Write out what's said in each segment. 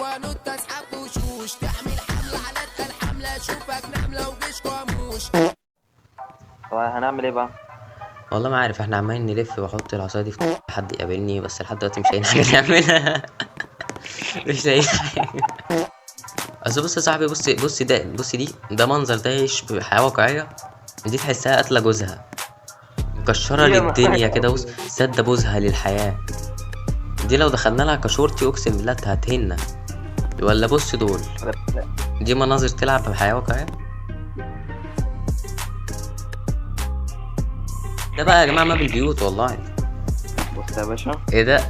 وانط اسحب وشوش تعمل حملة على الحملة اشوفك نملة وجيش واموش. هو هنعمل ايه بقى؟ والله ما عارف، احنا عمالين نلف واحط العصايه دي في حد يقابلني، بس لحد دلوقتي مش لاقيين حاجه نعملها. مش لاقيين حاجه. اصل بص يا صاحبي، بص ده، بص دي، ده منظر ده يشبه حياه واقعيه. دي تحسها قاتله جوزها، مكشره يا للدنيا نهار كده، بص أبيض. سادة بوزها للحياه. دي لو دخلنا لها كشورتي اقسم بالله هتهنا. ولا بص دول، دي مناظر تلعب بحياه واقعيه. ده بقى يا جماعه ماب البيوت والله. بص يا باشا، ايه ده؟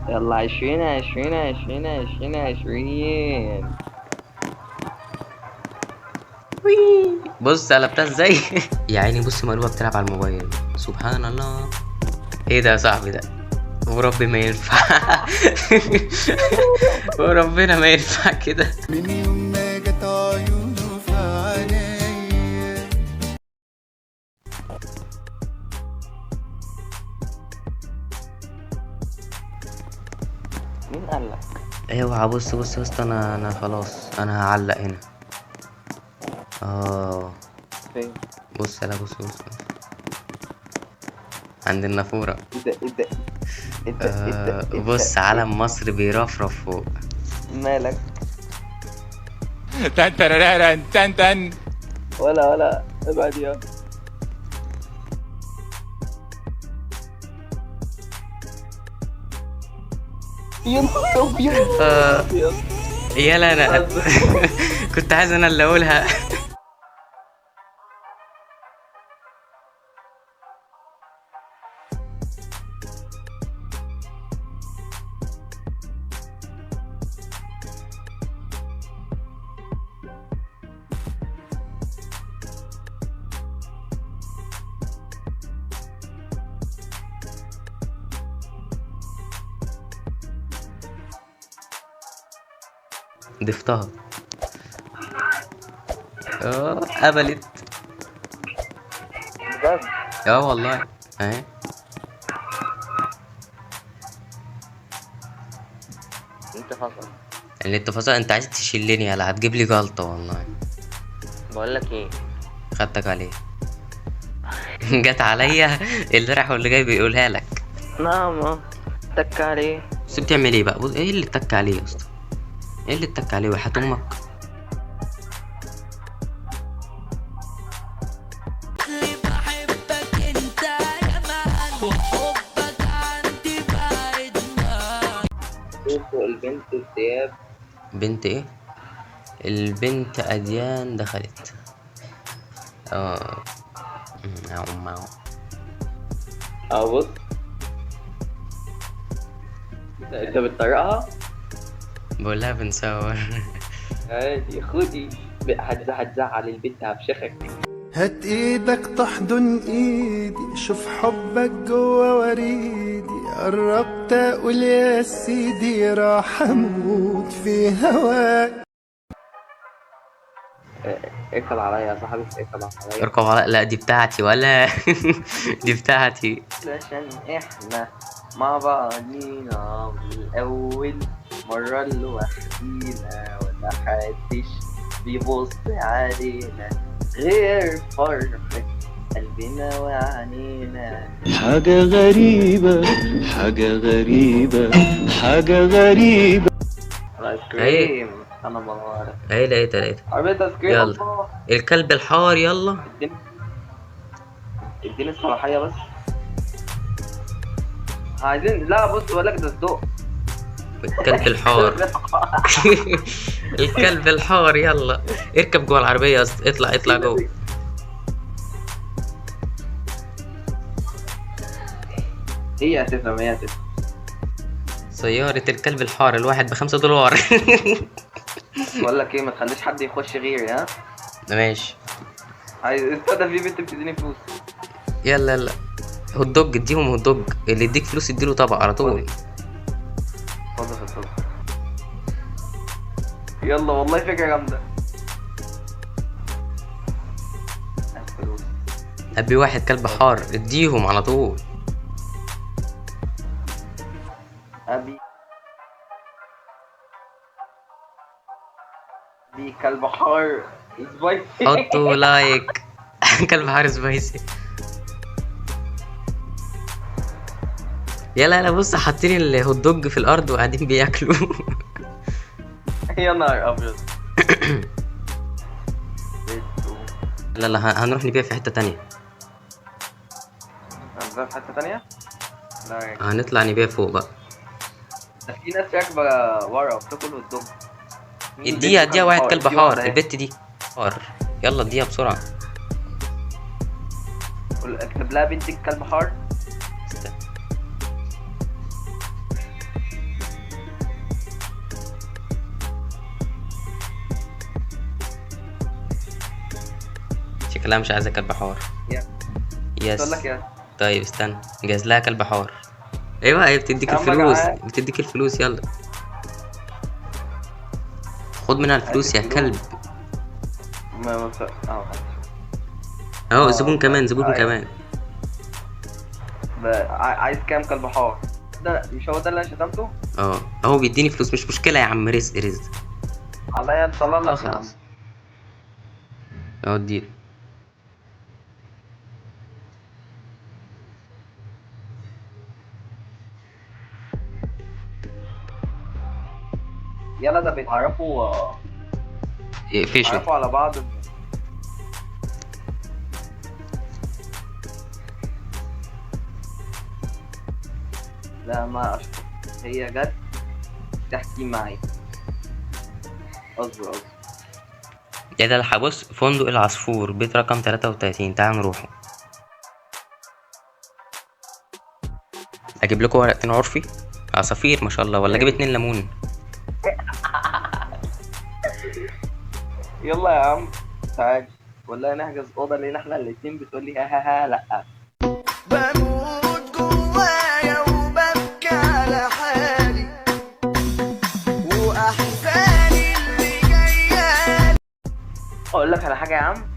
يلا 20 بص قلبتها ازاي. يا عيني بص مقلوبة بتلعب على الموبايل، سبحان الله. ايه ده يا صاحبي ده؟ وربي ما ينفع. وربنا ما ينفع كده. من يوم ما جت عيونه في عينيا. مين قال لك؟ اوعى بص يا اسطى، انا خلاص انا هعلق هنا. اه فين؟ بص، لا بص عند النافورة. ايه ده بص علم مصر بيرفرف فوق. مالك؟ تن ترارارن تن تن. ولا ابعد يا نهار ابيض. أبيض. يلا انا. كنت عايز انا اللي اقولها. ضفتها. قبلت. بجد؟ اه والله. اهي. انت فصل. اللي انت فصل، انت عايز تشيلني يلا، هتجيب لي جلطة والله. بقول لك ايه؟ خدتك عليه. جت عليا. اللي راح واللي جاي بيقولها لك. نعم. تك عليه. بس بتعمل ايه بقى؟ ايه اللي اتك عليه يا اسطى؟ ايه اللي اتك عليه وحياة امك؟ اللي بحبك انت يا مان وحبك عندي بعد ما. شوفوا البنت الثياب. بنت ايه؟ البنت اديان دخلت. اه. معو. اه بص، انت بتطرقها؟ بقول لها بنصور. عادي خدي. هتزعل البنت هفشخك. هات ايدك تحضن ايدي شوف حبك جوا وريدي قربت اقول يا سيدي راح اموت في هواك. اركب عليا يا صاحبي، اركب عليا. اركب على، لا دي بتاعتي ولا. دي بتاعتي. عشان احنا مع بعضينا الأول مرة لوحدينا ولا حدش بيبص علينا غير فرحة قلبنا وعنينا. حاجة غريبة، حاجة غريبة، حاجة غريبة. الايس كريم انا بنهار. اهي لقيتها. عربية ايس كريم. يلا. الله. الكلب الحار يلا. اديني الصلاحية بس. عايزين، لا بص بقول لك ده صدق. الكلب الحار. الكلب الحار يلا. اركب جوه العربية، اطلع جوه. هي هتفهم. سيارة الكلب الحار الواحد ب$5. بقول لك ايه، ما تخليش حد يخش غيري ها. ماشي. عايز استنى، في بنت بتديني فلوس. يلا. هوت دوج، اديهم هوت دوج، اللي يديك فلوس اديله طبق على طول. اتفضل. يلا والله فكرة جامدة. الفلوس. ابي واحد كلب حار اديهم على طول. ابي دي كلب حار سبايسي. حطوا لايك. كلب حار سبايسي. يلا يلا بص حاطين الهوت دوج في الارض وقاعدين بياكلوا. يا نهار ابيض. لا لا هنروح نبيع في حتة تانية. هنزل في حتة تانية؟ لا هنطلع نبيع فوق بقى. ده في ناس راكبة ورا وبتاكل هوت دوج. اديها واحد كلب حار. البت دي حار. يلا اديها بسرعة. اكتب لها بنتك كلب حار. شكلها مش عايزة كلب حار. يس. تقول لك يا طيب استنى جاهز لها كلب حار. ايوه هي بتديك يا عم الفلوس. جعان. بتديك الفلوس يلا. خد منها الفلوس يا كلب. ما اهو زبون كمان زبون كمان. عايز كام كلب حار؟ ده مش هو ده اللي انا شتمته؟ اهو بيديني فلوس مش مشكلة يا عم. رزق رزق. عليا ان صلى الله. خلاص اهو اديله. يلا ده بيتعرفوا اقفشوا. على بعض. لا ما اشكر. هي جت تحكي معي. اصبر. يا ده بص فندق العصفور بيت رقم 33. تعالوا نروحوا. اجيب لكم ورقتين عرفي عصافير ما شاء الله ولا اجيب 2 ليمون؟ يلا يا عم تعال والله نحجز اوضه لينا احنا الاتنين. بتقول لي ها لا. بموت جوايا وببكي على حالي واحزاني اللي جايه. اقول لك على حاجه يا عم.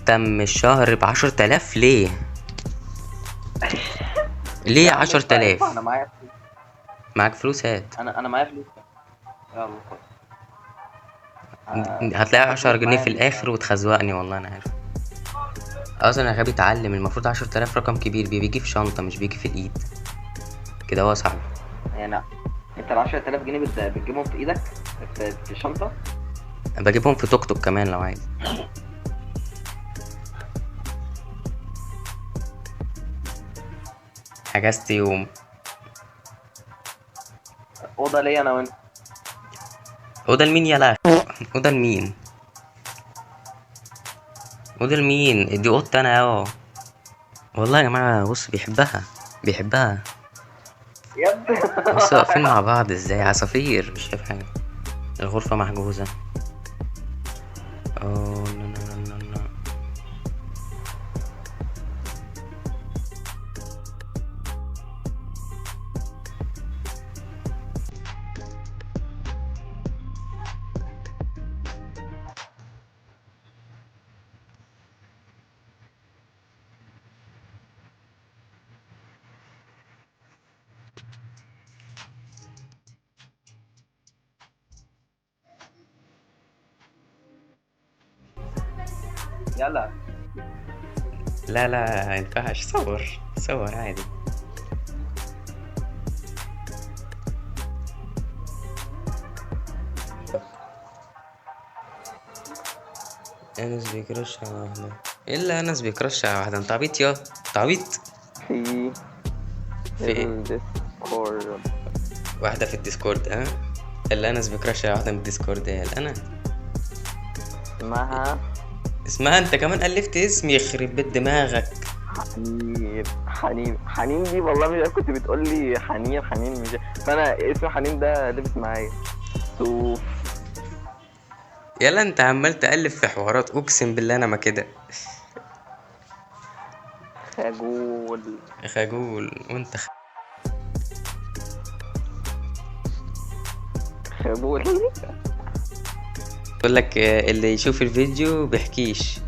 تم الشهر ب10,000 ليه؟ ليه 10,000؟ انا معايا فلوس. معاك فلوس هات. انا معايا فلوس. يلا خد. هتلاقي 10 جنيه في الاخر وتخزوقني والله انا عارف. اصلا يا غبي اتعلم. المفروض 10,000 رقم كبير بيجي في شنطة مش بيجي في الايد كده. هو صعب يعني انت ال 10,000 جنيه بتجيبهم في ايدك في الشنطه؟ بجيبهم في توك توك كمان لو عايز. حجزت يوم. اوضه ليا انا وانت. اوضه لمين يلا؟ اوضه لمين؟ اوضه لمين؟ دي اوضتي انا اهو. والله يا جماعه بص بيحبها. يا ابني بص واقفين مع بعض ازاي عصافير. مش شايف حاجه. الغرفه محجوزه. اوه لا. يلا لا ما ينفعش. صور عادي. انس بيكرش على واحدة. الا انس بيكرش على واحدة. انت عبيط يا عبيط. في في الديسكورد واحدة في الديسكورد الا انس بيكرش على واحدة من الديسكورد. هي انا اسمها انت كمان الفت اسمي. يخرب بيت دماغك. حنين دي والله مش كنت بتقول لي حنين مش فانا اسم حنين ده لبس معايا. يلا انت عمال تألف في حوارات. اقسم بالله انا ما كده. خجول وانت بتقول لك اللي يشوف الفيديو بيحكيش.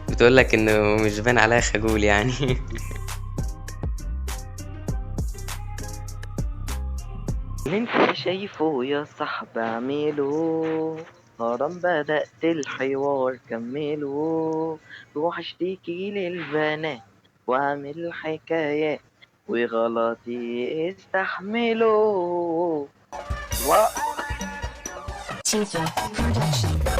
بتقول لك انه مش بان عليها خجول يعني. اللي انت شايفه يا صاحب اعمله، غرام بدأت الحوار كمله، روح اشتكي للبنات واعمل حكايات وغلطي استحمله. Tifa Production.